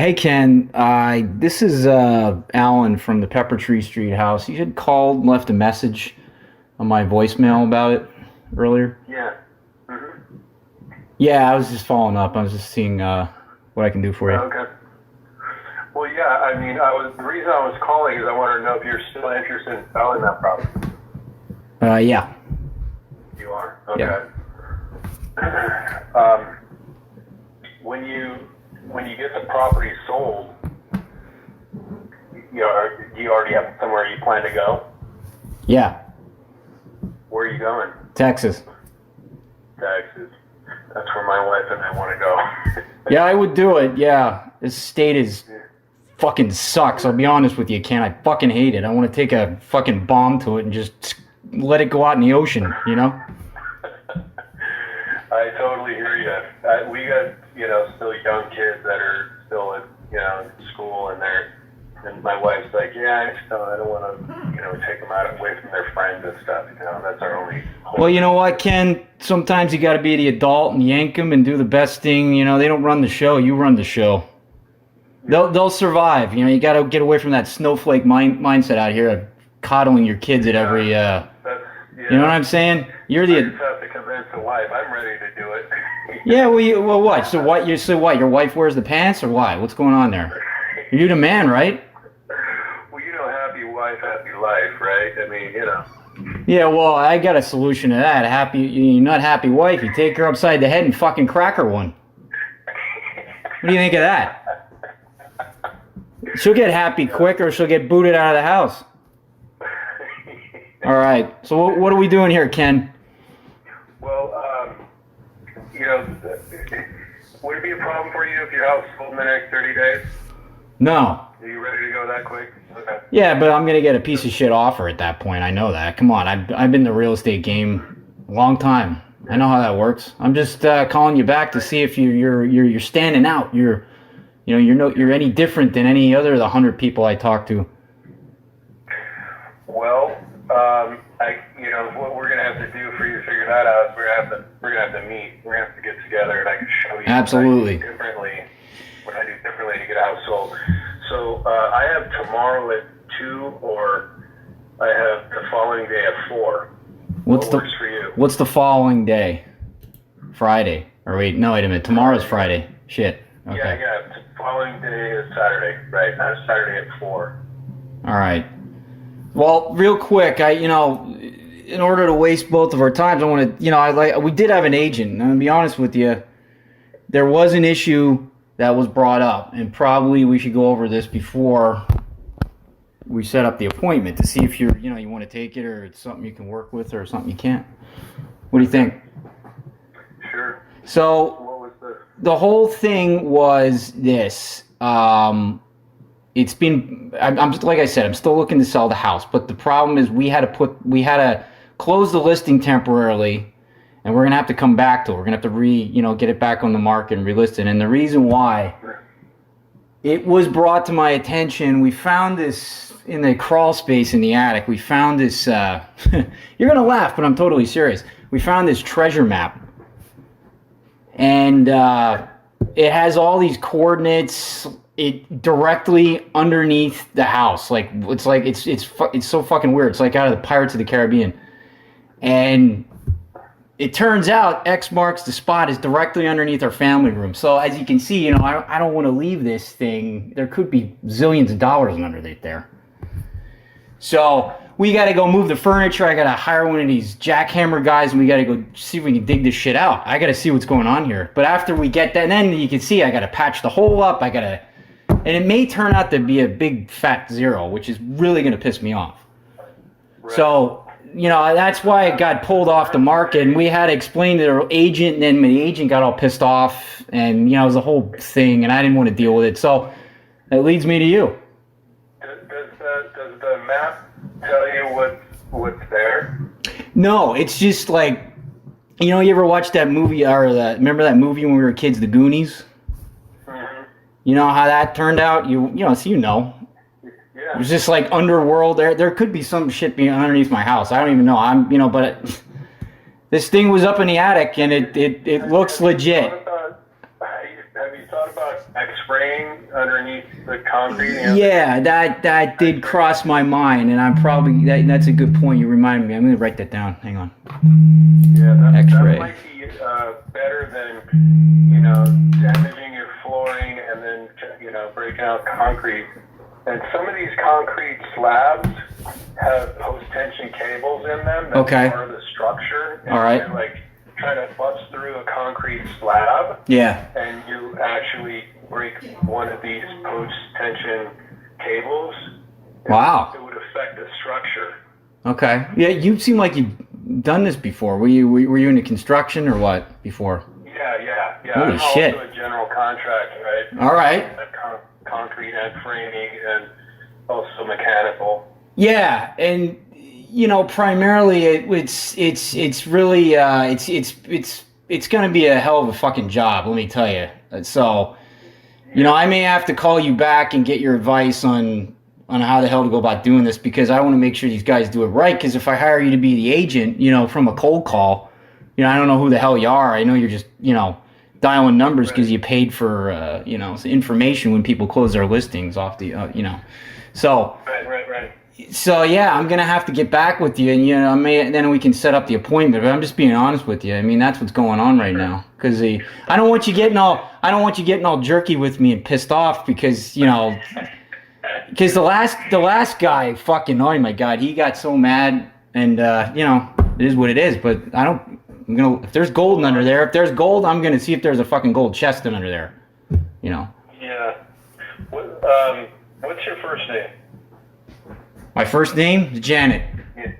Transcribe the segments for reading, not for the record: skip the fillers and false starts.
Hey Ken, this is Alan from the Pepper Tree Street house. You had called and left a message on my voicemail about it earlier. Yeah. hmm Yeah, I was just following up. I was just seeing what I can do for you. Okay. Well, yeah. I mean, the reason I was calling is I wanted to know if you're still interested in selling that property. Yeah, You are. yeah. Okay. um, when you get the property sold, do you already have somewhere you plan to go? Yeah, Where are you going? Texas. Texas. That's where my wife and I want to go. Yeah, I would do it. Yeah, this state is fucking sucks. I'll be honest with you, Ken. I fucking hate it. I want to take a fucking bomb to it and just let it go out in the ocean, you know? I totally hear you. We got, still young kids that are still in, in school, and my wife's like, yeah, I don't want to, take them away from their friends and stuff. That's our only hope. Well, you know what, Ken? Sometimes you got to be the adult and yank them and do the best thing. They don't run the show. You run the show. They'll survive. You got to get away from that snowflake mindset out here of coddling your kids at every. You know what I'm saying? You're I the. just have to convince the wife. I'm ready to do it. Yeah. Well, what? So what? Your wife wears the pants or why? What's going on there? You're the man, right? Well, happy wife, happy life, right? I mean, Yeah. Well, I got a solution to that. Not happy wife. You take her upside the head and fucking crack her one. What do you think of that? She'll get happy quick, or she'll get booted out of the house. All right. So what are we doing here, Ken? Well, would it be a problem for you if your house sold in the next 30 days? No. Are you ready to go that quick? Okay. Yeah, but I'm gonna get a piece of shit offer at that point. I know that. Come on, I've been in the real estate game a long time. I know how that works. I'm just calling you back to see if you're standing out. You're any different than any other of the 100 people I talk to. Well, what we're gonna have to do for you to figure that out is we're gonna have to meet. We're gonna have to get together, and I can show you Absolutely. what I do differently to get a house sold. So I have tomorrow at 2, or I have the following day at 4. What works for you? What's the following day? Friday. Or wait a minute. Tomorrow's Friday. Shit. Okay. Yeah. The following day is Saturday, right? That's Saturday at 4. All right. Well, real quick, in order to waste both of our times, I want to, we did have an agent. And I'm gonna be honest with you, there was an issue that was brought up, and probably we should go over this before we set up the appointment to see if you want to take it, or it's something you can work with, or something you can't. What do you think? Sure. So What was the whole thing was this. It's been, I'm like I said, I'm still looking to sell the house, but the problem is we had to close the listing temporarily, and we're gonna have to come back to it. We're gonna have to get it back on the market and relist it. And the reason why it was brought to my attention, we found this in the crawl space in the attic. We found this. You're gonna laugh, but I'm totally serious. We found this treasure map, and it has all these coordinates. It directly underneath the house, it's so fucking weird. It's like out of the Pirates of the Caribbean, and it turns out X marks the spot is directly underneath our family room. So as you can see, I don't want to leave this thing. There could be zillions of dollars underneath there. So we got to go move the furniture. I got to hire one of these jackhammer guys, and we got to go see if we can dig this shit out. I got to see what's going on here. But after we get that, then you can see I got to patch the hole up. And it may turn out to be a big fat zero, which is really going to piss me off. Right. So, that's why it got pulled off the market. And we had to explain to the agent, and then the agent got all pissed off. And, it was a whole thing, and I didn't want to deal with it. So that leads me to you. Does the map tell you what's there? No, it's just like, you ever watch that movie, remember that movie when we were kids, The Goonies? You know how that turned out? Yeah. It was just like underworld. There could be some shit being underneath my house. I don't even know. But this thing was up in the attic, and it looks legit. Have you thought about X-ray fraying underneath the concrete? Yeah, that did cross my mind, and I'm probably that's a good point. You reminded me. I'm gonna write that down. Hang on. Yeah, that X-ray. might be better than damaging your flooring and then breaking out concrete. And some of these concrete slabs have post-tension cables in them that's part of the structure. And all right. you're like trying to bust through a concrete slab. Yeah. And you actually break one of these post-tension cables. Wow. It would affect the structure. Okay. Yeah, you seem like you've done this before. Were you into construction or what before? Yeah. Holy I'm shit. also a general contractor, right? All right. Concrete and framing and also mechanical. Yeah, and primarily it's really it's going to be a hell of a fucking job, let me tell you. So, I may have to call you back and get your advice on how the hell to go about doing this, because I want to make sure these guys do it right. Because if I hire you to be the agent, from a cold call, I don't know who the hell you are. I know you're just dialing numbers because you paid for information when people close their listings off the so right. So yeah, I'm gonna have to get back with you, and then we can set up the appointment. But I'm just being honest with you. I mean, that's what's going on right now. Because I don't want you getting all jerky with me and pissed off because because the last guy, fucking, oh my god, he got so mad, and it is what it is. But if there's gold under there, if there's gold, I'm gonna see if there's a fucking gold chest under there. Yeah. What's your first name? My first name is Janet. Yeah.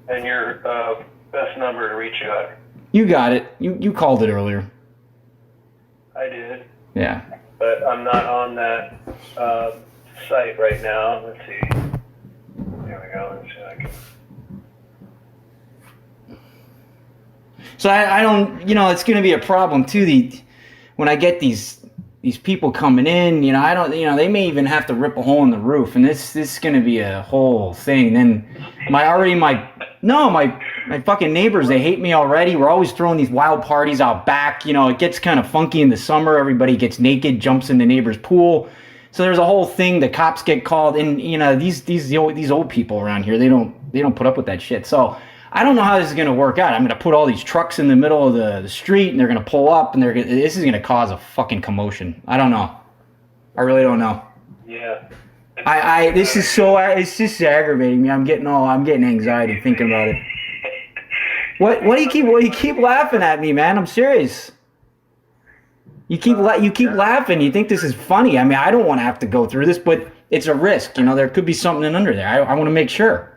And your best number to reach you at? You got it. You called it earlier. I did. Yeah. But I'm not on that site right now. Let's see. There we go. Let's see if I can. So I don't, it's going to be a problem too. When I get these people coming in, I don't, they may even have to rip a hole in the roof, and this is going to be a whole thing. Then my fucking neighbors, they hate me already. We're always throwing these wild parties out back. It gets kind of funky in the summer. Everybody gets naked, jumps in the neighbor's pool. So there's a whole thing. The cops get called, and these old people around here, they don't put up with that shit. So I don't know how this is going to work out. I'm going to put all these trucks in the middle of the street, and they're going to pull up, and this is going to cause a fucking commotion. I don't know. I really don't know. Yeah. This is it's just aggravating me. I'm getting anxiety thinking about it. What do you keep laughing at me, man? I'm serious. You keep laughing. You think this is funny. I mean, I don't want to have to go through this, but it's a risk. There could be something under there. I want to make sure.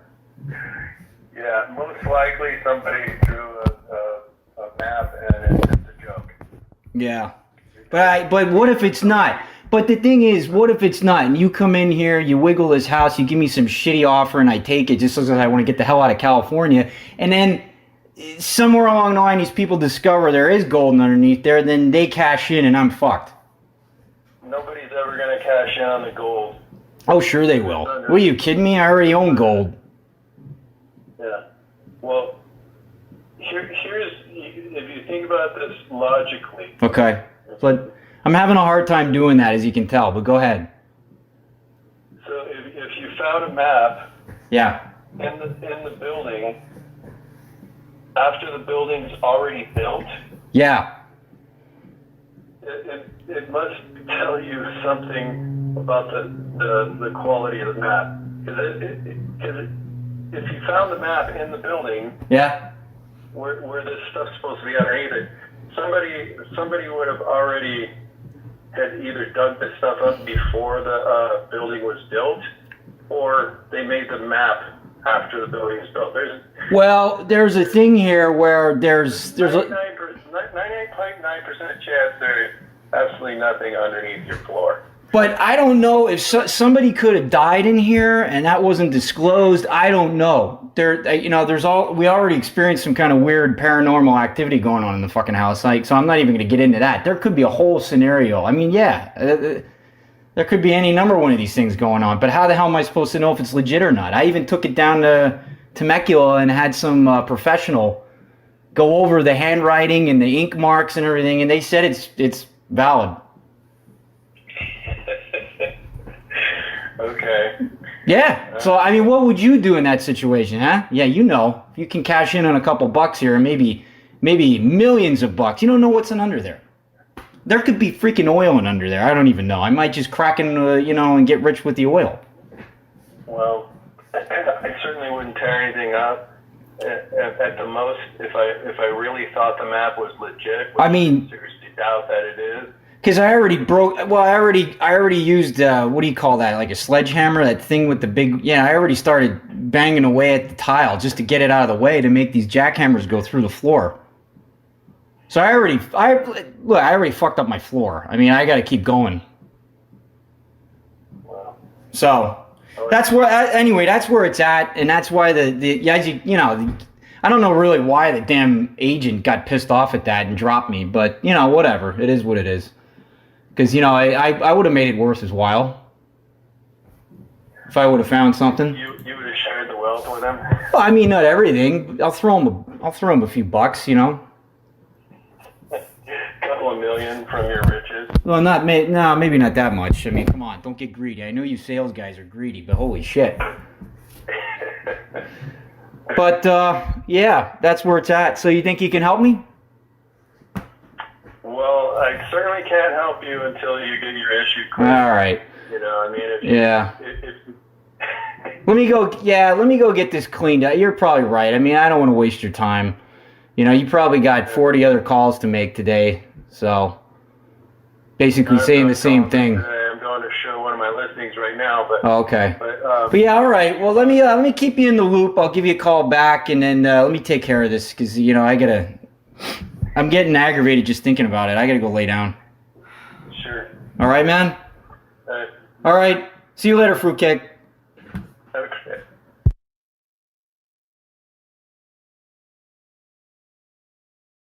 Yeah, most likely somebody drew a map and it's just a joke. Yeah, but what if it's not? But the thing is, what if it's not? And you come in here, you wiggle this house, you give me some shitty offer, and I take it just because I want to get the hell out of California. And then somewhere along the line, these people discover there is gold underneath there, then they cash in, and I'm fucked. Nobody's ever going to cash in on the gold. Oh, sure they will. What are you kidding me? I already own gold. Yeah. Well, here's if you think about this logically. Okay. But I'm having a hard time doing that, as you can tell, but go ahead. So if you found a map. Yeah. In the building, after the building's already built. Yeah. It must tell you something about the quality of the map. Because if you found the map in the building, yeah, where this stuff's supposed to be underneath it, somebody would have already had either dug this stuff up before the building was built, or they made the map after the building is built. There's a thing here where there's 99.9% chance there's absolutely nothing underneath your floor. But I don't know if somebody could have died in here and that wasn't disclosed. I don't know. We already experienced some kind of weird paranormal activity going on in the fucking house. So I'm not even going to get into that. There could be a whole scenario. I mean, yeah, there could be any number one of these things going on. But how the hell am I supposed to know if it's legit or not? I even took it down to Temecula and had some professional go over the handwriting and the ink marks and everything, and they said it's valid. Okay. Yeah. So I mean, what would you do in that situation, huh? Yeah, you know, you can cash in on a couple bucks here, and maybe millions of bucks. You don't know what's in under there. There could be freaking oil in under there. I don't even know. I might just crack in, and get rich with the oil. Well, I certainly wouldn't tear anything up. At the most, if I really thought the map was legit, which I seriously doubt that it is. Because I already broke. Well, I already used what do you call that? Like a sledgehammer, that thing with the big. Yeah, I already started banging away at the tile just to get it out of the way to make these jackhammers go through the floor. So I already fucked up my floor. I mean, I got to keep going. Wow. So that's where. Anyway, that's where it's at, and that's why I don't know really why the damn agent got pissed off at that and dropped me, but whatever. It is what it is. Because I would have made it worth his while if I would have found something. You would have shared the wealth with him. Well, I mean, not everything. I'll throw him a few bucks, Couple of million from your riches. Well, maybe not that much. I mean, come on, don't get greedy. I know you sales guys are greedy, but holy shit. But yeah, that's where it's at. So you think you can help me? Well, I certainly can't help you until you get your issue cleared. All right. Let me go get this cleaned up. You're probably right. I mean, I don't want to waste your time. You probably got 40 other calls to make today. So basically saying the same thing. I'm going to show one of my listings right now, but okay. But yeah, all right. Well, let me keep you in the loop. I'll give you a call back, and then let me take care of this because I'm getting aggravated just thinking about it. I gotta go lay down. Sure. All right, man. All right. See you later, fruitcake.